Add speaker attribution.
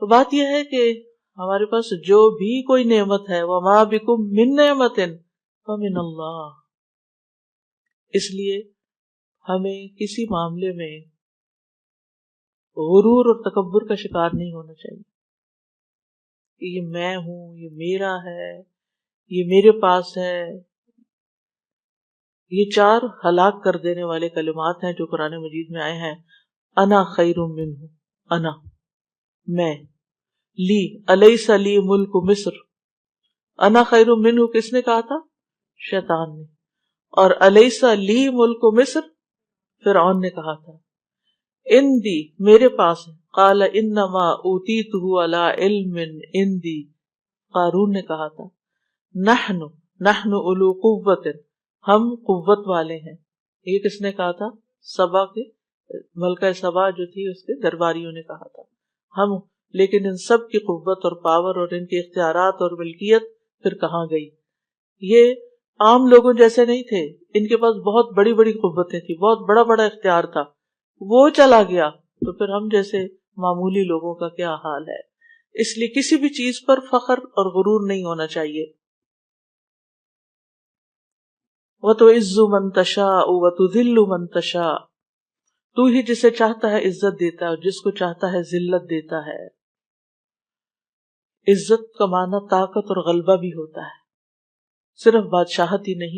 Speaker 1: تو بات یہ ہے کہ ہمارے پاس جو بھی کوئی نعمت ہے وما بکم من نعمت فمن اللہ، اس لیے ہمیں کسی معاملے میں غرور اور تکبر کا شکار نہیں ہونا چاہیے کہ یہ میں ہوں، یہ میرا ہے، یہ میرے پاس ہے. یہ 4 ہلاک کر دینے والے کلمات ہیں جو قرآن مجید میں آئے ہیں. انا خیر منہ، انا میں، لی الیس لی ملک مصر. انا خیر منہ کس نے کہا تھا؟ شیطان نے. اور الیس لی ملک مصر فرعون نے کہا تھا. اندی میرے پاس ہے. قال انما اوتیتہ علی علم اندی قارون نے کہا تھا. نحن اولو قوت، ہم قوت والے ہیں. یہ کس نے کہا تھا؟ سبا کے ملکہ سبا جو تھی اس کے درباریوں نے کہا تھا. ہم، لیکن ان سب کی قوت اور پاور اور ان کے اختیارات اور ملکیت پھر کہاں گئی؟ یہ عام لوگوں جیسے نہیں تھے، ان کے پاس بہت بڑی بڑی قوتیں تھیں، بہت بڑا بڑا اختیار تھا. وہ چلا گیا تو پھر ہم جیسے معمولی لوگوں کا کیا حال ہے؟ اس لیے کسی بھی چیز پر فخر اور غرور نہیں ہونا چاہیے. وَتُعِزُّ مَن تَشَاءُ وَتُذِلُّ مَن تَشَاءُ، تو ہی جسے چاہتا ہے عزت دیتا ہے اور جس کو چاہتا ہے ذلت دیتا ہے. عزت کا معنی طاقت اور غلبہ بھی ہوتا ہے، صرف بادشاہت ہی نہیں.